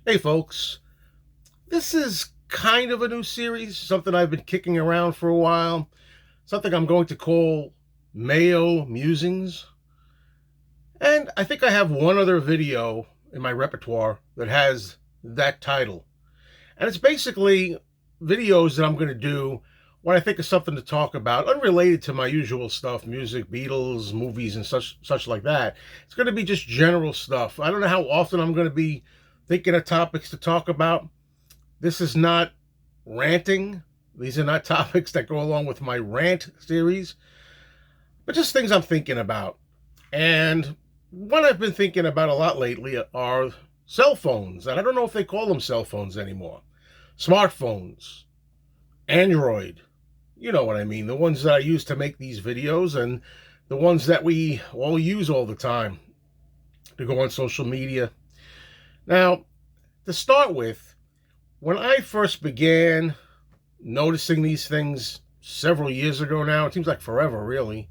Hey folks, this is kind of a new series, something I've been kicking around for a while, something I'm going to call Mayo Musings. And I think I have one other video in my repertoire that has that title. And it's basically videos that I'm going to do when I think of something to talk about, unrelated to my usual stuff, music, Beatles, movies, and such like that. It's going to be just general stuff. I don't know how often I'm going to be thinking of topics to talk about. This is not ranting. These are not topics that go along with my rant series, but just things I'm thinking about. And what I've been thinking about a lot lately are cell phones. And I don't know if they call them cell phones anymore. Smartphones, Android. You know what I mean. The ones that I use to make these videos and the ones that we all use all the time to go on social media. Now, to start with, when I first began noticing these things several years ago now, it seems like forever, really,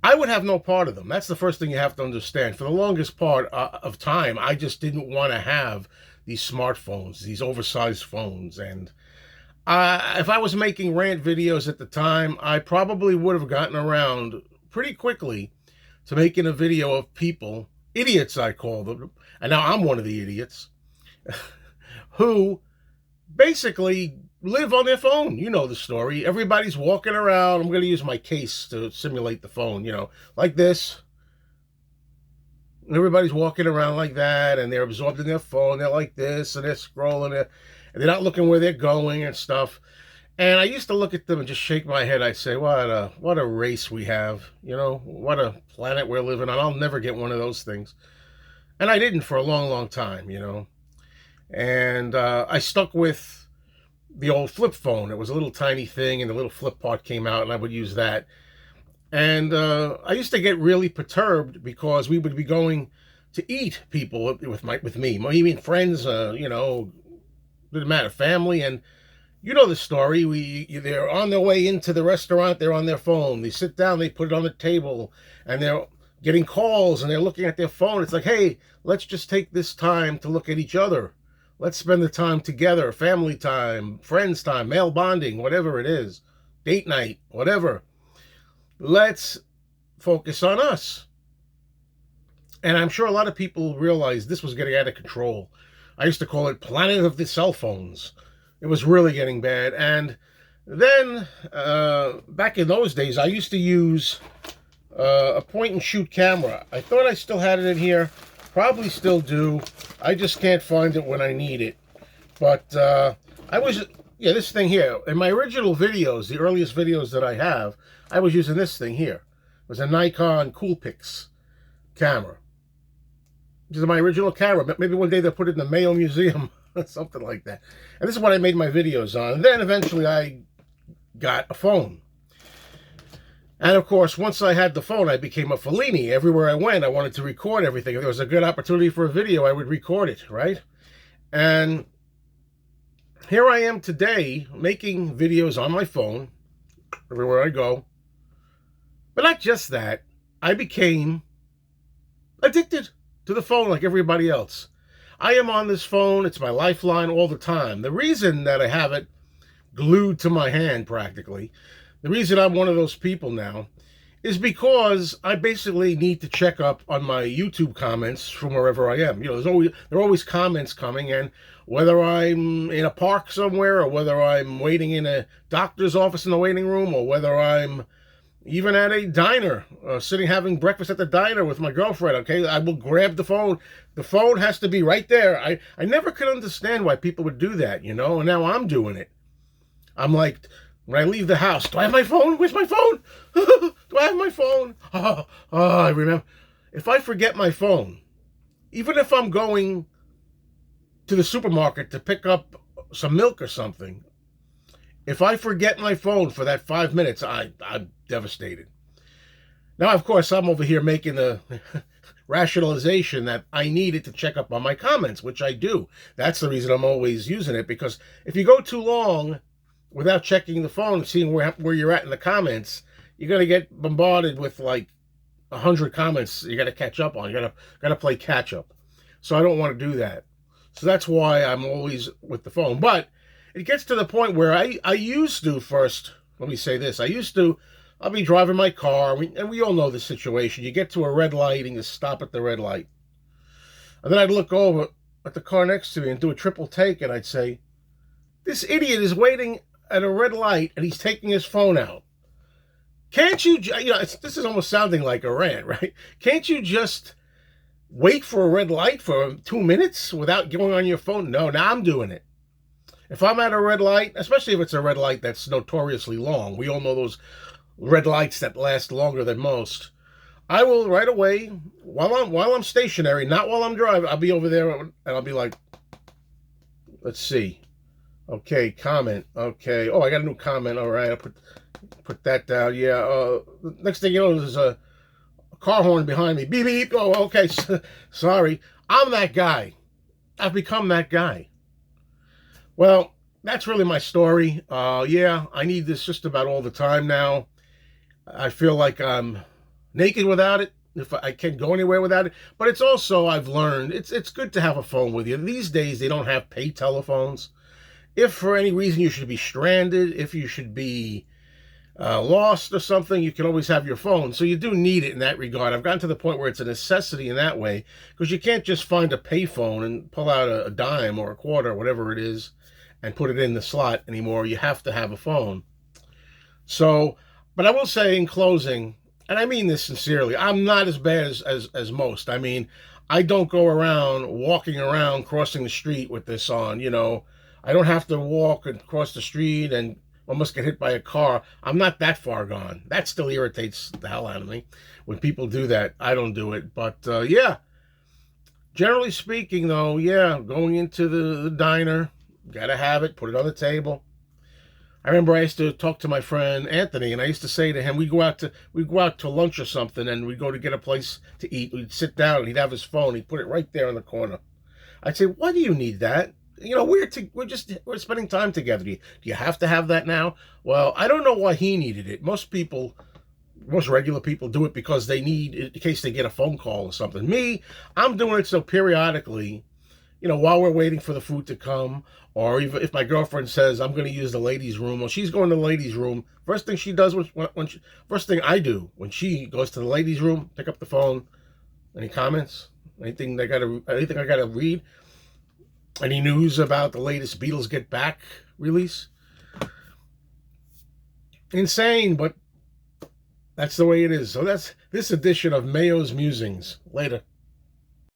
I would have no part of them. That's the first thing you have to understand. For the longest part of time, I just didn't want to have these smartphones, these oversized phones. And if I was making rant videos at the time, I probably would have gotten around pretty quickly to making a video of people, idiots I call them, and now I'm one of the idiots, who basically live on their phone. You know the story. Everybody's walking around. I'm going to use my case to simulate the phone, like this. Everybody's walking around like that, and they're absorbed in their phone. They're like this, and they're scrolling, and they're not looking where they're going and stuff. And I used to look at them and just shake my head. I'd say, what a race we have. What a planet we're living on. I'll never get one of those things. And I didn't for a long, long time, And I stuck with the old flip phone. It was a little tiny thing, and the little flip part came out, and I would use that. And I used to get really perturbed because we would be going to eat people with me. I mean, friends, didn't matter, family, and you know the story. They're on their way into the restaurant. They're on their phone. They sit down. They put it on the table, and they're getting calls, and they're looking at their phone. It's like, hey, let's just take this time to look at each other. Let's spend the time together, family time, friends time, male bonding, whatever it is, date night, whatever. Let's focus on us. And I'm sure a lot of people realized this was getting out of control. I used to call it Planet of the Cell Phones. It was really getting bad. And then, back in those days, I used to use a point-and-shoot camera. I thought I still had it in here. Probably still do. I just can't find it when I need it. But this thing here. In my original videos, the earliest videos that I have, I was using this thing here. It was a Nikon Coolpix camera. This is my original camera. Maybe one day they'll put it in the Mayo Museum, something like that. And this is what I made my videos on. And then eventually I got a phone. And of course, once I had the phone, I became a Fellini. Everywhere I went, I wanted to record everything. If there was a good opportunity for a video, I would record it, right? And here I am today, making videos on my phone, everywhere I go. But not just that, I became addicted to the phone like everybody else. I am on this phone. It's my lifeline all the time. The reason that I have it glued to my hand practically, the reason I'm one of those people now, is because I basically need to check up on my YouTube comments from wherever I am. There are always comments coming, and whether I'm in a park somewhere, or whether I'm waiting in a doctor's office in the waiting room, or whether I'm even at a diner, sitting having breakfast at the diner with my girlfriend, okay, I will grab the phone. The phone has to be right there. I never could understand why people would do that, and now I'm doing it. I'm like, when I leave the house, do I have my phone? Where's my phone? Do I have my phone? I remember. If I forget my phone, even if I'm going to the supermarket to pick up some milk or something, if I forget my phone for that 5 minutes, I'm devastated. Now, of course, I'm over here making the rationalization that I needed to check up on my comments, which I do. That's the reason I'm always using it, because if you go too long without checking the phone and seeing where you're at in the comments, you're going to get bombarded with like 100 comments you got to catch up on. You got to play catch up. So I don't want to do that. So that's why I'm always with the phone. But it gets to the point where I used to first, let me say this, I'll be driving my car, and we all know the situation. You get to a red light and you stop at the red light. And then I'd look over at the car next to me and do a triple take, and I'd say, this idiot is waiting at a red light and he's taking his phone out. Can't you, this is almost sounding like a rant, right? Can't you just wait for a red light for 2 minutes without going on your phone? No, now I'm doing it. If I'm at a red light, especially if it's a red light that's notoriously long, we all know those red lights that last longer than most. I will right away, while I'm stationary, not while I'm driving, I'll be over there and I'll be like, let's see. Okay, comment. Okay. Oh, I got a new comment. All right, I'll put that down. Yeah. Next thing you know, there's a car horn behind me. Beep beep. Oh, okay. Sorry. I'm that guy. I've become that guy. Well, that's really my story. Yeah, I need this just about all the time now. I feel like I'm naked without it. If I can't go anywhere without it. But it's also, I've learned, it's good to have a phone with you. These days, they don't have pay telephones. If for any reason you should be stranded, if you should be lost or something, you can always have your phone. So you do need it in that regard. I've gotten to the point where it's a necessity in that way, because you can't just find a pay phone and pull out a dime or a quarter, whatever it is, and put it in the slot anymore. You have to have a phone. So, but I will say in closing, and I mean this sincerely, I'm not as bad as most. I mean, I don't go around walking around crossing the street with this on, I don't have to walk across the street and almost get hit by a car. I'm not that far gone. That still irritates the hell out of me when people do that. I don't do it. But yeah, generally speaking, though, yeah, going into the diner, gotta have it, put it on the table. I remember I used to talk to my friend Anthony, and I used to say to him, we'd go out to lunch or something, and we'd go to get a place to eat. We'd sit down, and he'd have his phone. He'd put it right there in the corner. I'd say, why do you need that? We're spending time together. Do you have to have that now? Well, I don't know why he needed it. Most regular people do it because they need, in case they get a phone call or something. Me, I'm doing it so periodically, while we're waiting for the food to come, or even if my girlfriend says I'm going to use the ladies' room, or she's going to the ladies' room, first thing she does first thing I do when she goes to the ladies' room, pick up the phone. Any comments? Anything I gotta read? Any news about the latest Beatles Get Back release? Insane, but that's the way it is. So that's this edition of Mayo's Musings. Later.